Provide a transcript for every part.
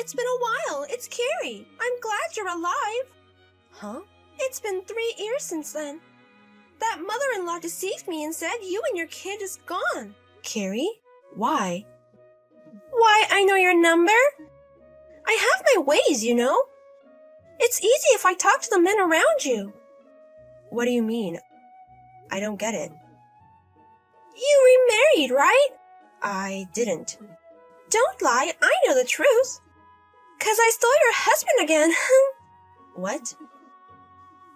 It's been a while. It's Carrie. I'm glad you're alive. Huh? It's been 3 years since then. That mother-in-law deceived me and said you and your kid is gone. Carrie? Why? Why, I know your number. I have my ways, you know. It's easy if I talk to the men around you. What do you mean? I don't get it. You remarried, right? I didn't. Don't lie, I know the truth. 'Cause I stole your husband again. What?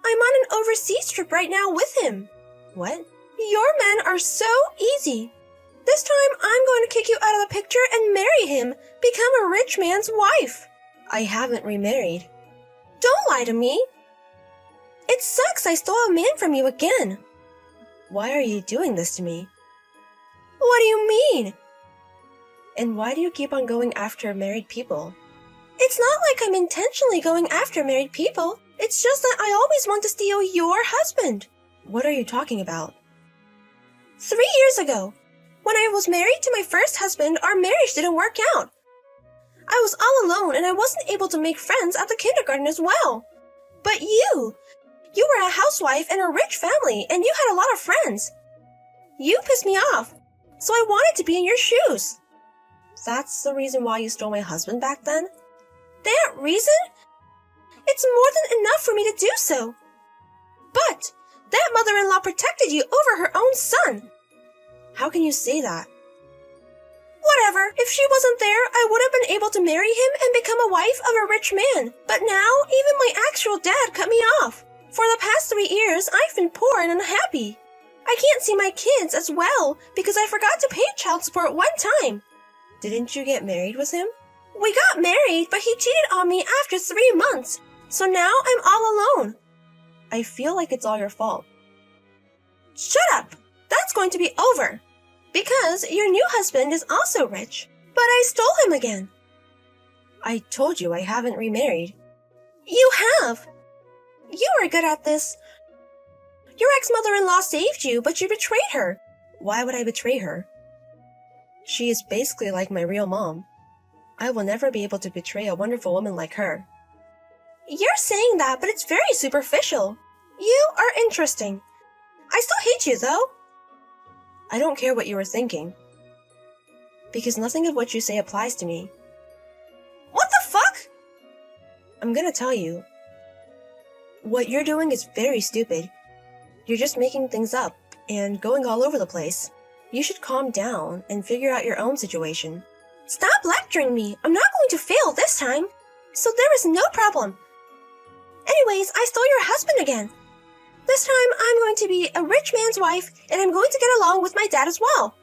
I'm on an overseas trip right now with him. What? Your men are so easy. This time I'm going to kick you out of the picture and marry him, become a rich man's wife. I haven't remarried. Don't lie to me. It sucks I stole a man from you again. Why are you doing this to me? What do you mean? And why do you keep on going after married people? It's not like I'm intentionally going after married people. It's just that I always want to steal your husband. What are you talking about? 3 years ago, when I was married to my first husband, our marriage didn't work out. I was all alone and I wasn't able to make friends at the kindergarten as well. But you were a housewife in a rich family and you had a lot of friends. You pissed me off, so I wanted to be in your shoes. That's the reason why you stole my husband back then? That reason? It's more than enough for me to do so. But that mother-in-law protected you over her own son. How can you say that? Whatever. If she wasn't there, I would have been able to marry him and become a wife of a rich man. But now, even my actual dad cut me off. For the past 3 years, I've been poor and unhappy. I can't see my kids as well because I forgot to pay child support one time. Didn't you get married with him? We got married, but he cheated on me after 3 months. So now I'm all alone. I feel like it's all your fault. Shut up! That's going to be over. Because your new husband is also rich. But I stole him again. I told you I haven't remarried. You have. You are good at this. Your ex-mother-in-law saved you, but you betrayed her. Why would I betray her? She is basically like my real mom. I will never be able to betray a wonderful woman like her. You're saying that, but it's very superficial. You are interesting. I still hate you, though. I don't care what you were thinking. Because nothing of what you say applies to me. What the fuck? I'm gonna tell you. What you're doing is very stupid. You're just making things up and going all over the place. You should calm down and figure out your own situation. Stop lecturing me. I'm not going to fail this time. So there is no problem. Anyways, I stole your husband again. This time, I'm going to be a rich man's wife, and I'm going to get along with my dad as well.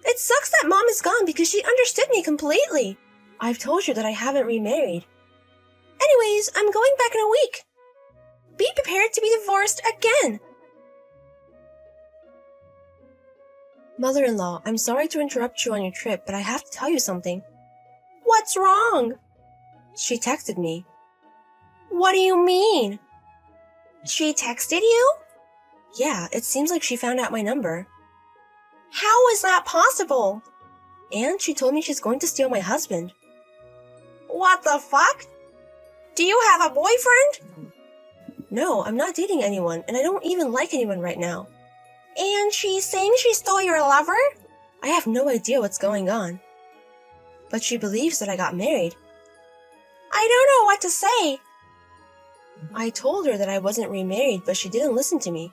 It sucks that mom is gone because she understood me completely. I've told you that I haven't remarried. Anyways, I'm going back in a week. Be prepared to be divorced again. Mother-in-law, I'm sorry to interrupt you on your trip, but I have to tell you something. What's wrong? She texted me. What do you mean? She texted you? Yeah, it seems like she found out my number. How is that possible? And she told me she's going to steal my husband. What the fuck? Do you have a boyfriend? No, I'm not dating anyone, and I don't even like anyone right now. And she's saying she stole your lover? I have no idea what's going on. But she believes that I got married. I don't know what to say. I told her that I wasn't remarried, but she didn't listen to me.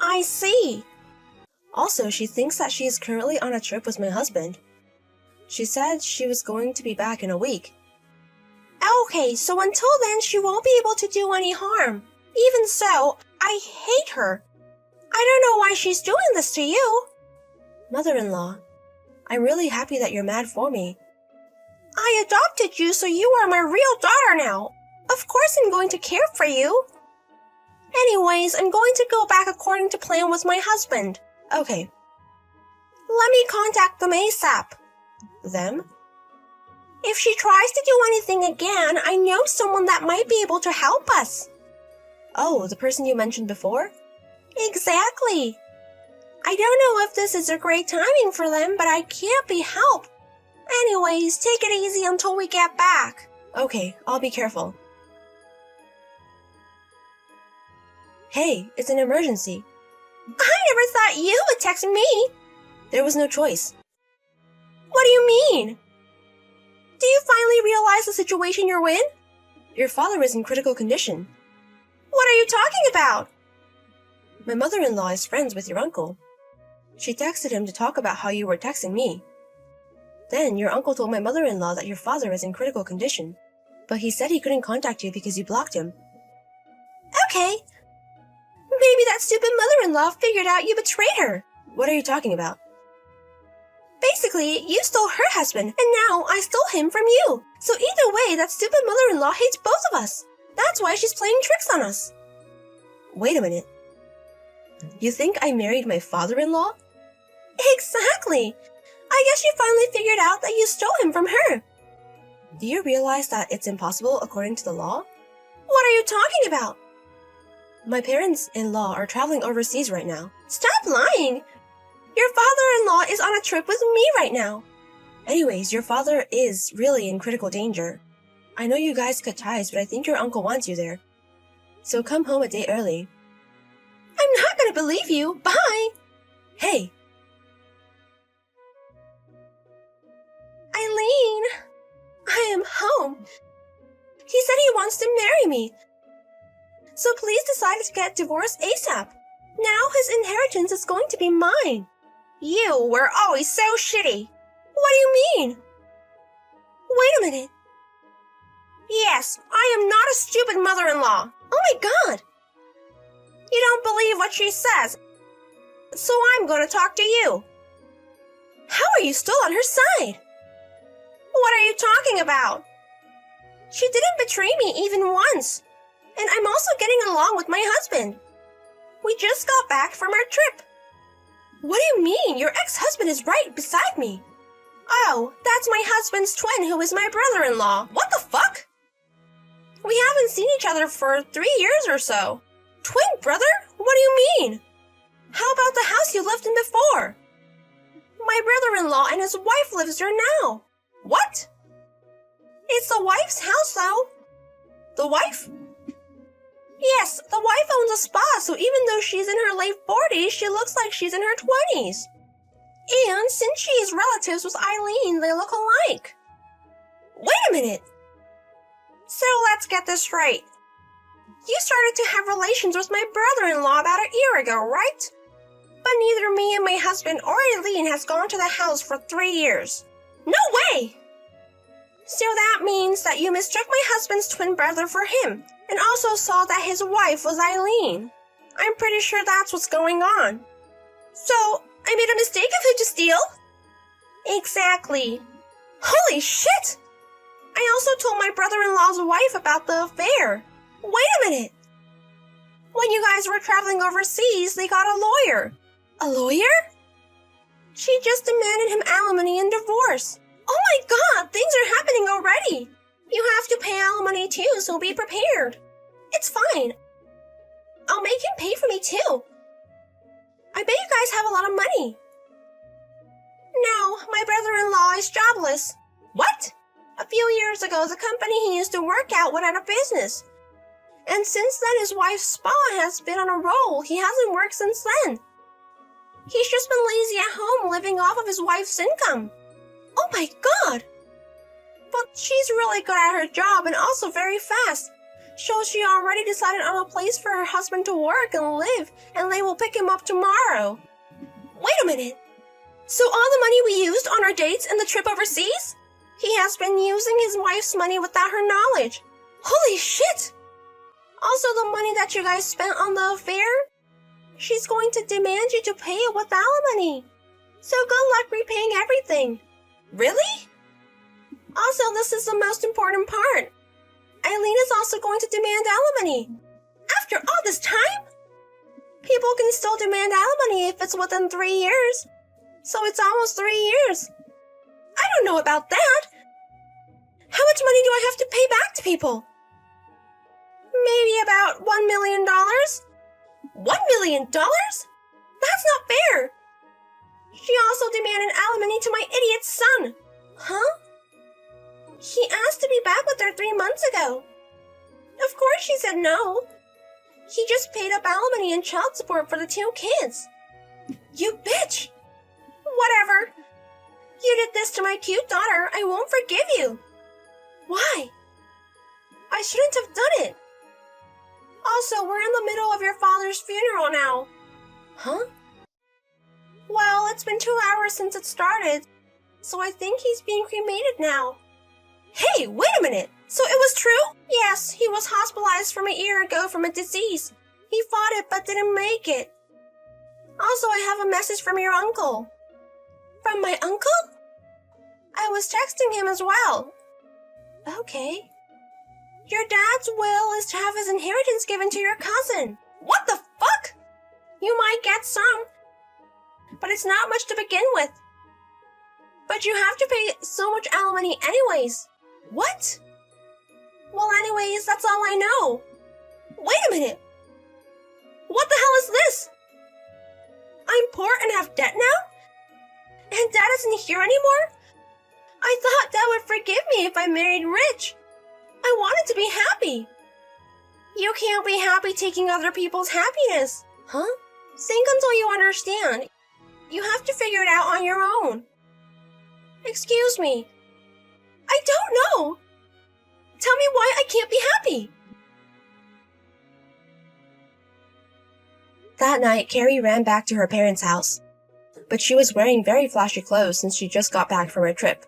I see. Also, she thinks that she is currently on a trip with my husband. She said she was going to be back in a week. Okay, so until then she won't be able to do any harm. Even so, I hate her. I don't know why she's doing this to you. Mother-in-law, I'm really happy that you're mad for me. I adopted you, so you are my real daughter now. Of course I'm going to care for you. Anyways, I'm going to go back according to plan with my husband. Okay. Let me contact them ASAP. Them? If she tries to do anything again, I know someone that might be able to help us. Oh, the person you mentioned before? Exactly. I don't know if this is a great timing for them, but I can't be helped. Anyways, take it easy until we get back. Okay, I'll be careful. Hey, it's an emergency. I never thought you would text me. There was no choice. What do you mean? Do you finally realize the situation you're in? Your father is in critical condition. What are you talking about? My mother-in-law is friends with your uncle. She texted him to talk about how you were texting me. Then your uncle told my mother-in-law that your father is in critical condition, but he said he couldn't contact you because you blocked him. Okay. Maybe that stupid mother-in-law figured out you betrayed her. What are you talking about? Basically, you stole her husband, and now I stole him from you. So either way, that stupid mother-in-law hates both of us. That's why she's playing tricks on us. Wait a minute. You think I married my father-in-law? Exactly. I guess you finally figured out that you stole him from her. Do you realize that it's impossible according to the law? What are you talking about? My parents-in-law are traveling overseas right now. Stop lying. Your father-in-law is on a trip with me right now. Anyways, your father is really in critical danger. I know you guys cut ties, but I think your uncle wants you there. So come home a day early. I'm not gonna believe you. Bye. Hey! Eileen, I am home. He said he wants to marry me. So please decide to get divorced ASAP. Now his inheritance is going to be mine. You were always so shitty. What do you mean? Wait a minute. Yes, I am not a stupid mother-in-law. Oh my god. You don't believe what she says. So I'm going to talk to you. How are you still on her side? What are you talking about? She didn't betray me even once. And I'm also getting along with my husband. We just got back from our trip. What do you mean? Your ex-husband is right beside me. Oh, that's my husband's twin who is my brother-in-law. What the fuck? We haven't seen each other for 3 years or so. Twin brother? What do you mean? How about the house you lived in before? My brother-in-law and his wife lives there now. What? It's the wife's house though. The wife? Yes, the wife owns a spa, so even though she's in her late 40s, she looks like she's in her 20s. And since she is relatives with Eileen, they look alike. Wait a minute! So let's get this straight. You started to have relations with my brother-in-law about a year ago, right? But neither me and my husband or Eileen has gone to the house for 3 years. No way! So that means that you mistook my husband's twin brother for him, and also saw that his wife was Eileen. I'm pretty sure that's what's going on. So, I made a mistake of who to steal? Exactly. Holy shit! I also told my brother-in-law's wife about the affair. Wait a minute! When you guys were traveling overseas, they got a lawyer. A lawyer? She just demanded him alimony and divorce. Oh my god, things are happening already. You have to pay alimony too, so be prepared. It's fine. I'll make him pay for me too. I bet you guys have a lot of money. No, my brother-in-law is jobless. What? A few years ago, the company he used to work at went out of business. And since then, his wife's spa has been on a roll. He hasn't worked since then. He's just been lazy at home, living off of his wife's income. Oh my god! But she's really good at her job and also very fast. So she already decided on a place for her husband to work and live, and they will pick him up tomorrow. Wait a minute. So all the money we used on our dates and the trip overseas? He has been using his wife's money without her knowledge. Holy shit! Also the money that you guys spent on the affair? She's going to demand you to pay it with alimony. So good luck repaying everything. Really? Also, this is the most important part. Eileen is also going to demand alimony. After all this time? People can still demand alimony if it's within 3 years. So it's almost 3 years. I don't know about that. How much money do I have to pay back to people? Maybe about $1 million? $1 million? That's not fair. She also demanded alimony to my idiot son. Huh? He asked to be back with her 3 months ago. Of course she said no. He just paid up alimony and child support for the 2 kids. You bitch! Whatever. You did this to my cute daughter. I won't forgive you. Why? I shouldn't have done it. Also, we're in the middle of your father's funeral now. Huh? Well, it's been 2 hours since it started, so I think he's being cremated now. Hey, wait a minute! So it was true? Yes, he was hospitalized from a year ago from a disease. He fought it but didn't make it. Also, I have a message from your uncle. From my uncle? I was texting him as well. Okay. Your dad's will is to have his inheritance given to your cousin. What the fuck? You might get some, but it's not much to begin with. But you have to pay so much alimony anyways. What? Well, anyways, that's all I know. Wait a minute. What the hell is this? I'm poor and have debt now? And Dad isn't here anymore? I thought Dad would forgive me if I married rich. I wanted to be happy. You can't be happy taking other people's happiness. Huh? Think until you understand. You have to figure it out on your own. Excuse me. I don't know. Tell me why I can't be happy. That night, Carrie ran back to her parents' house. But she was wearing very flashy clothes since she just got back from her trip.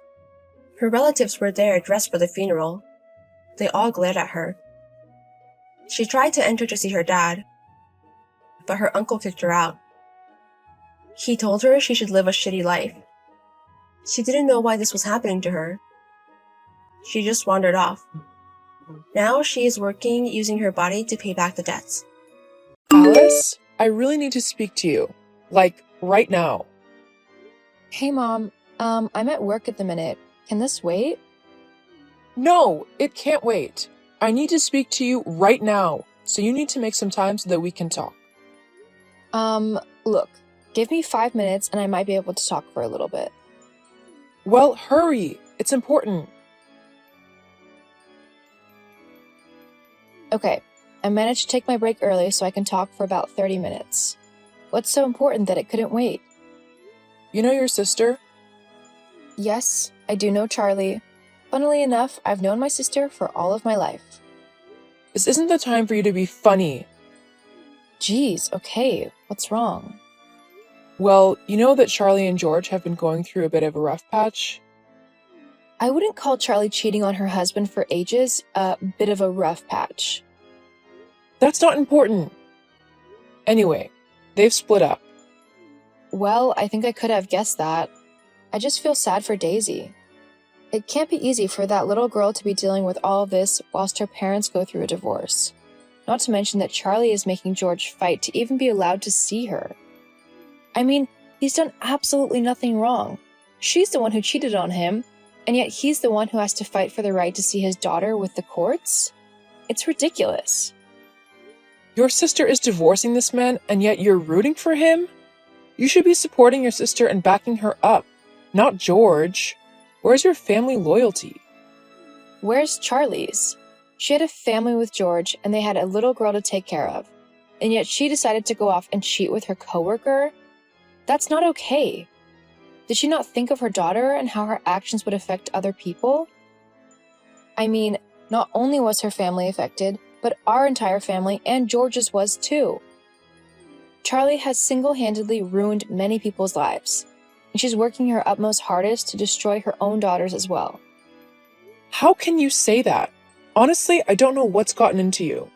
Her relatives were there dressed for the funeral. They all glared at her. She tried to enter to see her dad, but her uncle kicked her out. He told her she should live a shitty life. She didn't know why this was happening to her. She just wandered off. Now she is working using her body to pay back the debts. Alice, I really need to speak to you. Like, right now. Hey, Mom. I'm at work at the minute. Can this wait? No, it can't wait. I need to speak to you right now, so you need to make some time so that we can talk. Look, give me 5 minutes and I might be able to talk for a little bit. Well, hurry. It's important. Okay, I managed to take my break early so I can talk for about 30 minutes. What's so important that it couldn't wait? You know your sister? Yes, I do know Charlie. Funnily enough, I've known my sister for all of my life. This isn't the time for you to be funny. Geez, okay, what's wrong? Well, you know that Charlie and George have been going through a bit of a rough patch? I wouldn't call Charlie cheating on her husband for ages a bit of a rough patch. That's not important. Anyway, they've split up. Well, I think I could have guessed that. I just feel sad for Daisy. It can't be easy for that little girl to be dealing with all of this whilst her parents go through a divorce. Not to mention that Charlie is making George fight to even be allowed to see her. I mean, he's done absolutely nothing wrong. She's the one who cheated on him, and yet he's the one who has to fight for the right to see his daughter with the courts? It's ridiculous. Your sister is divorcing this man, and yet you're rooting for him? You should be supporting your sister and backing her up, not George. Where's your family loyalty? Where's Charlie's? She had a family with George, and they had a little girl to take care of. And yet she decided to go off and cheat with her coworker? That's not okay. Did she not think of her daughter and how her actions would affect other people? I mean, not only was her family affected, but our entire family and George's was too. Charlie has single-handedly ruined many people's lives, and she's working her utmost hardest to destroy her own daughters as well. How can you say that? Honestly, I don't know what's gotten into you.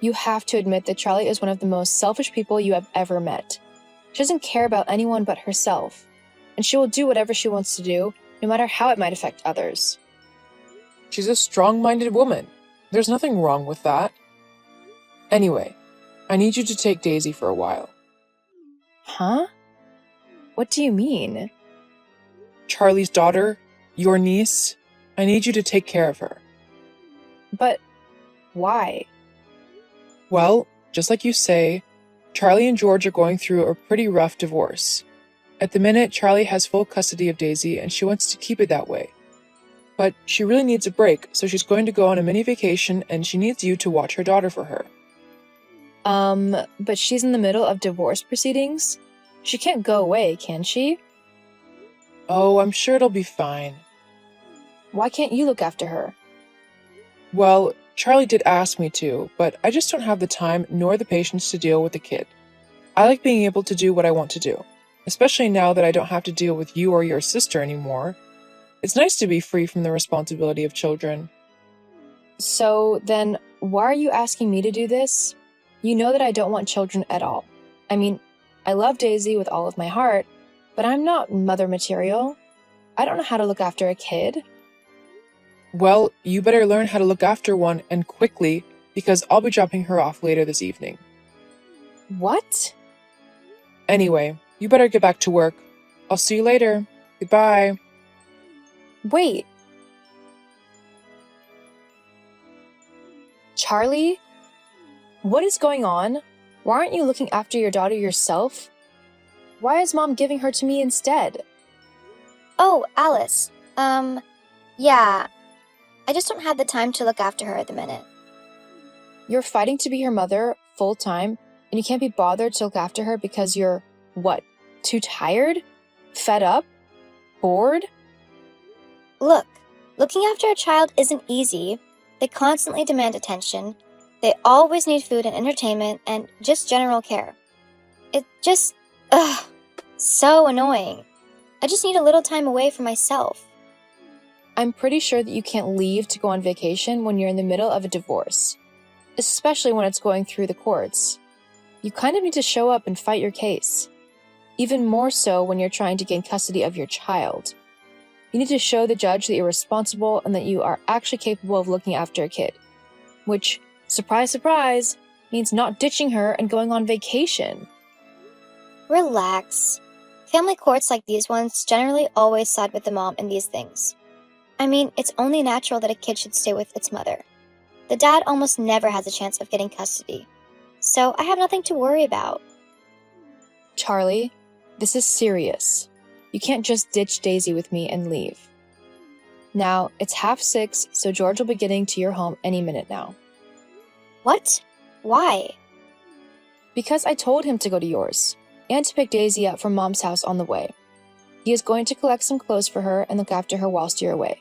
You have to admit that Charlie is one of the most selfish people you have ever met. She doesn't care about anyone but herself, and she will do whatever she wants to do, no matter how it might affect others. She's a strong-minded woman. There's nothing wrong with that. Anyway, I need you to take Daisy for a while. Huh? What do you mean? Charlie's daughter, your niece, I need you to take care of her. But why? Well, just like you say, Charlie and George are going through a pretty rough divorce. At the minute, Charlie has full custody of Daisy and she wants to keep it that way. But she really needs a break, so she's going to go on a mini vacation and she needs you to watch her daughter for her. But she's in the middle of divorce proceedings? She can't go away, can she? Oh, I'm sure it'll be fine. Why can't you look after her? Well, Charlie did ask me to, but I just don't have the time nor the patience to deal with the kid. I like being able to do what I want to do, especially now that I don't have to deal with you or your sister anymore. It's nice to be free from the responsibility of children. So then, why are you asking me to do this? You know that I don't want children at all. I mean, I love Daisy with all of my heart, but I'm not mother material. I don't know how to look after a kid. Well, you better learn how to look after one, and quickly, because I'll be dropping her off later this evening. What? Anyway, you better get back to work. I'll see you later. Goodbye. Wait. Charlie? What is going on? Why aren't you looking after your daughter yourself? Why is Mom giving her to me instead? Oh, Alice. Yeah. I just don't have the time to look after her at the minute. You're fighting to be her mother full-time, and you can't be bothered to look after her because you're, what, too tired? Fed up? Bored? Look, looking after a child isn't easy. They constantly demand attention. They always need food and entertainment and just general care. It just, so annoying. I just need a little time away from myself. I'm pretty sure that you can't leave to go on vacation when you're in the middle of a divorce, especially when it's going through the courts. You kind of need to show up and fight your case. Even more so when you're trying to gain custody of your child. You need to show the judge that you're responsible and that you are actually capable of looking after a kid. Which, surprise, surprise, means not ditching her and going on vacation. Relax. Family courts like these ones generally always side with the mom in these things. I mean, it's only natural that a kid should stay with its mother. The dad almost never has a chance of getting custody. So I have nothing to worry about. Charlie, this is serious. You can't just ditch Daisy with me and leave. Now, it's 6:30, so George will be getting to your home any minute now. What? Why? Because I told him to go to yours, and to pick Daisy up from Mom's house on the way. He is going to collect some clothes for her and look after her whilst you're away.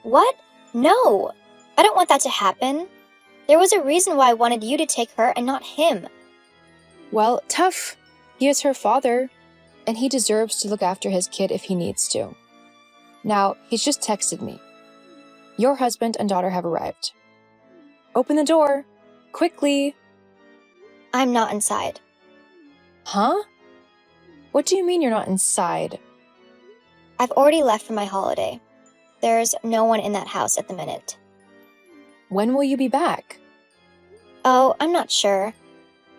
What? No! I don't want that to happen. There was a reason why I wanted you to take her and not him. Well, tough. He is her father, and he deserves to look after his kid if he needs to. Now, he's just texted me. Your husband and daughter have arrived. Open the door. Quickly. I'm not inside. Huh? What do you mean you're not inside? I've already left for my holiday. There's no one in that house at the minute. When will you be back? Oh, I'm not sure.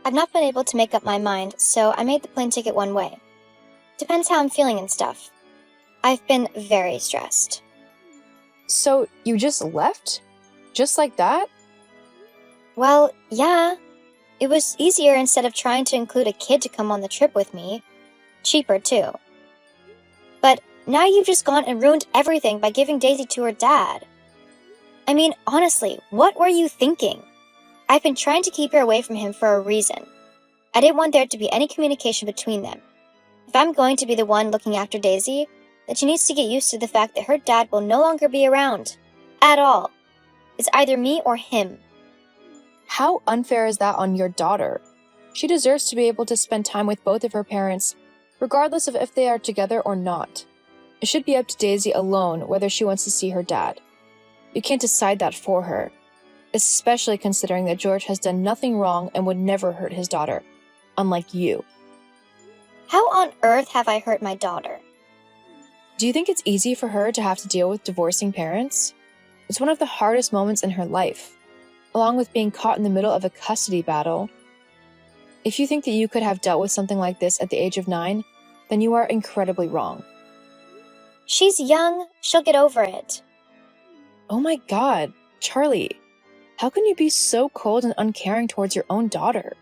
I've not been able to make up my mind, so I made the plane ticket one way. Depends how I'm feeling and stuff. I've been very stressed. So, you just left? Just like that? Well, yeah. It was easier instead of trying to include a kid to come on the trip with me. Cheaper, too. But now you've just gone and ruined everything by giving Daisy to her dad. I mean, honestly, what were you thinking? I've been trying to keep her away from him for a reason. I didn't want there to be any communication between them. If I'm going to be the one looking after Daisy, then she needs to get used to the fact that her dad will no longer be around. At all. It's either me or him. How unfair is that on your daughter? She deserves to be able to spend time with both of her parents, regardless of if they are together or not. It should be up to Daisy alone whether she wants to see her dad. You can't decide that for her, especially considering that George has done nothing wrong and would never hurt his daughter, unlike you. How on earth have I hurt my daughter? Do you think it's easy for her to have to deal with divorcing parents? It's one of the hardest moments in her life, along with being caught in the middle of a custody battle. If you think that you could have dealt with something like this at the age of 9, then you are incredibly wrong. She's young. She'll get over it. Oh my God, Charlie, how can you be so cold and uncaring towards your own daughter?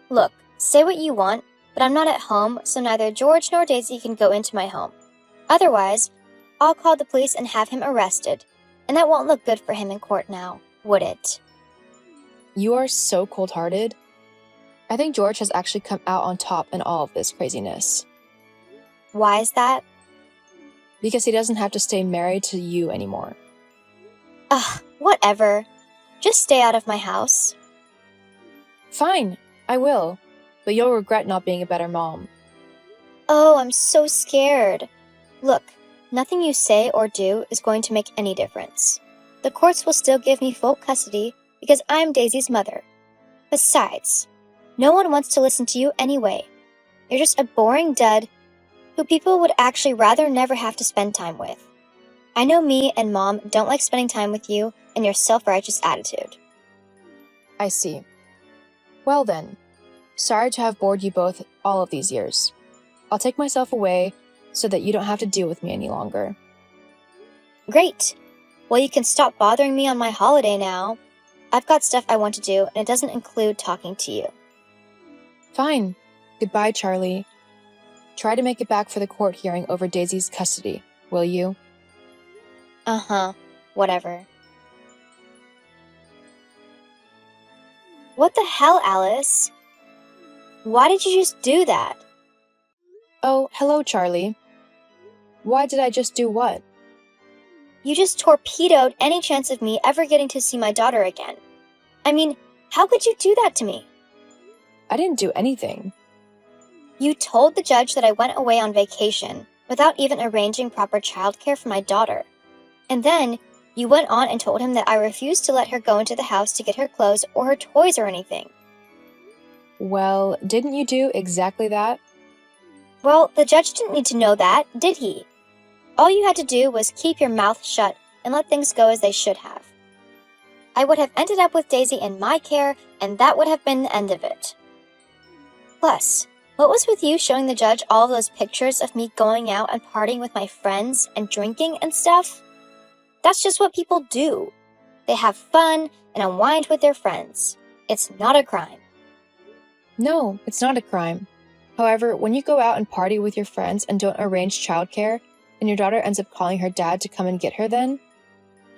Look, say what you want, but I'm not at home, so neither George nor Daisy can go into my home. Otherwise, I'll call the police and have him arrested, and that won't look good for him in court now, would it? You are so cold-hearted. I think George has actually come out on top in all of this craziness. Why is that? Because he doesn't have to stay married to you anymore. Ugh, whatever. Just stay out of my house. Fine, I will. But you'll regret not being a better mom. Oh, I'm so scared. Look, nothing you say or do is going to make any difference. The courts will still give me full custody because I'm Daisy's mother. Besides, no one wants to listen to you anyway. You're just a boring dud who people would actually rather never have to spend time with. I know me and Mom don't like spending time with you and your self-righteous attitude. I see. Well then, sorry to have bored you both all of these years. I'll take myself away so that you don't have to deal with me any longer. Great. Well, you can stop bothering me on my holiday now. I've got stuff I want to do, and it doesn't include talking to you. Fine. Goodbye, Charlie. Try to make it back for the court hearing over Daisy's custody, will you? Uh-huh. Whatever. What the hell, Alice? Why did you just do that? Oh, hello, Charlie. Why did I just do what? You just torpedoed any chance of me ever getting to see my daughter again. I mean, how could you do that to me? I didn't do anything. You told the judge that I went away on vacation without even arranging proper childcare for my daughter. And then you went on and told him that I refused to let her go into the house to get her clothes or her toys or anything. Well, didn't you do exactly that? Well, the judge didn't need to know that, did he? All you had to do was keep your mouth shut and let things go as they should have. I would have ended up with Daisy in my care, and that would have been the end of it. Plus, what was with you showing the judge all those pictures of me going out and partying with my friends and drinking and stuff? That's just what people do. They have fun and unwind with their friends. It's not a crime. No, it's not a crime. However, when you go out and party with your friends and don't arrange childcare, and your daughter ends up calling her dad to come and get her then,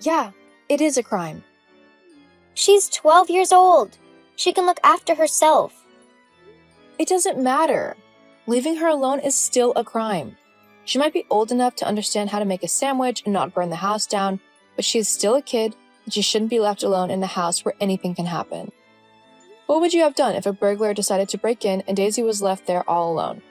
yeah, it is a crime. She's 12 years old. She can look after herself. It doesn't matter. Leaving her alone is still a crime. She might be old enough to understand how to make a sandwich and not burn the house down, but she is still a kid, and she shouldn't be left alone in the house where anything can happen. What would you have done if a burglar decided to break in and Daisy was left there all alone?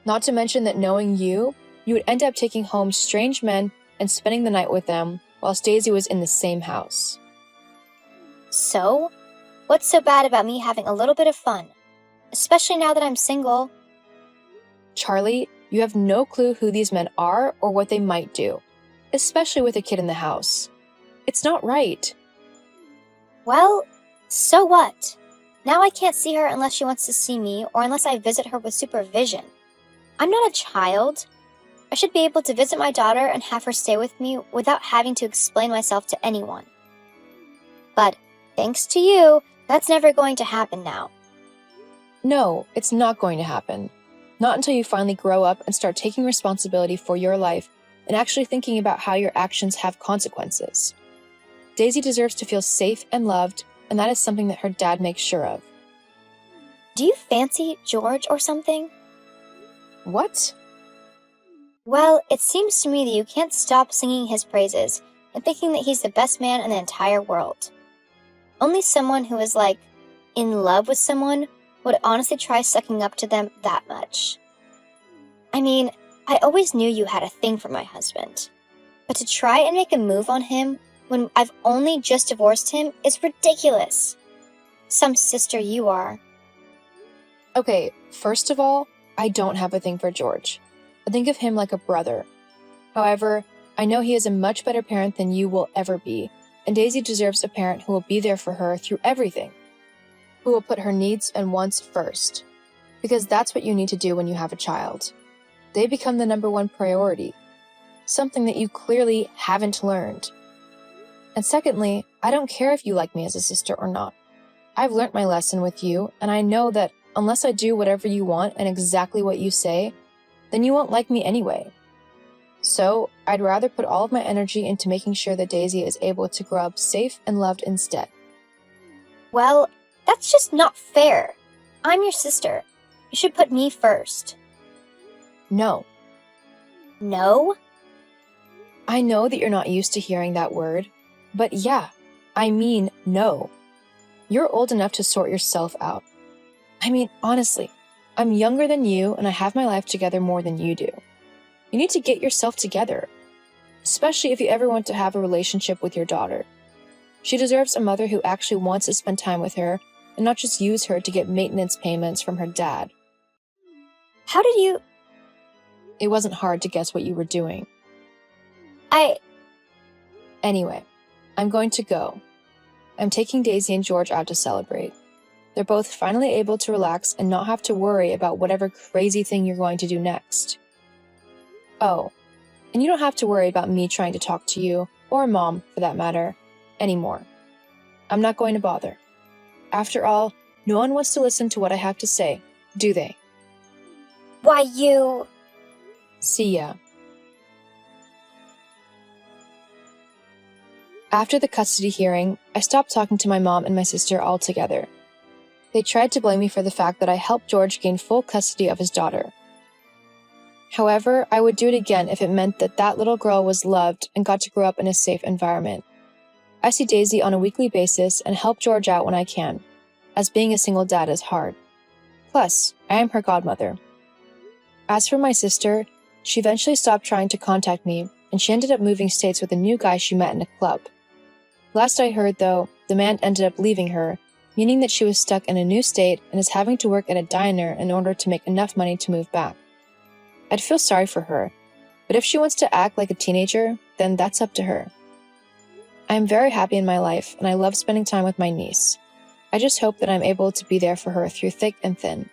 Not to mention that knowing you would end up taking home strange men and spending the night with them, whilst Daisy was in the same house. So? What's so bad about me having a little bit of fun? Especially now that I'm single. Charlie, you have no clue who these men are or what they might do, especially with a kid in the house. It's not right. Well, so what? Now I can't see her unless she wants to see me or unless I visit her with supervision. I'm not a child. I should be able to visit my daughter and have her stay with me without having to explain myself to anyone. But thanks to you, that's never going to happen now. No, it's not going to happen. Not until you finally grow up and start taking responsibility for your life and actually thinking about how your actions have consequences. Daisy deserves to feel safe and loved, and that is something that her dad makes sure of. Do you fancy George or something? What? Well, it seems to me that you can't stop singing his praises and thinking that he's the best man in the entire world. Only someone who is, in love with someone would honestly try sucking up to them that much. I mean, I always knew you had a thing for my husband. But to try and make a move on him when I've only just divorced him is ridiculous. Some sister you are. Okay, first of all, I don't have a thing for George. I think of him like a brother. However, I know he is a much better parent than you will ever be, and Daisy deserves a parent who will be there for her through everything, who will put her needs and wants first, because that's what you need to do when you have a child. They become the number one priority, something that you clearly haven't learned. And secondly, I don't care if you like me as a sister or not. I've learnt my lesson with you, and I know that unless I do whatever you want and exactly what you say, then you won't like me anyway. So, I'd rather put all of my energy into making sure that Daisy is able to grow up safe and loved instead. Well, that's just not fair. I'm your sister. You should put me first. No. No? I know that you're not used to hearing that word, but yeah, I mean no. You're old enough to sort yourself out. I mean, honestly, I'm younger than you and I have my life together more than you do. You need to get yourself together, especially if you ever want to have a relationship with your daughter. She deserves a mother who actually wants to spend time with her and not just use her to get maintenance payments from her dad. How did you... It wasn't hard to guess what you were doing. Anyway, I'm going to go. I'm taking Daisy and George out to celebrate. They're both finally able to relax and not have to worry about whatever crazy thing you're going to do next. Oh, and you don't have to worry about me trying to talk to you, or Mom, for that matter, anymore. I'm not going to bother. After all, no one wants to listen to what I have to say, do they? Why, you... See ya. After the custody hearing, I stopped talking to my mom and my sister altogether. They tried to blame me for the fact that I helped George gain full custody of his daughter. However, I would do it again if it meant that that little girl was loved and got to grow up in a safe environment. I see Daisy on a weekly basis and help George out when I can, as being a single dad is hard. Plus, I am her godmother. As for my sister, she eventually stopped trying to contact me, and she ended up moving states with a new guy she met in a club. Last I heard, though, the man ended up leaving her, meaning that she was stuck in a new state and is having to work at a diner in order to make enough money to move back. I'd feel sorry for her, but if she wants to act like a teenager, then that's up to her. I am very happy in my life, and I love spending time with my niece. I just hope that I'm able to be there for her through thick and thin.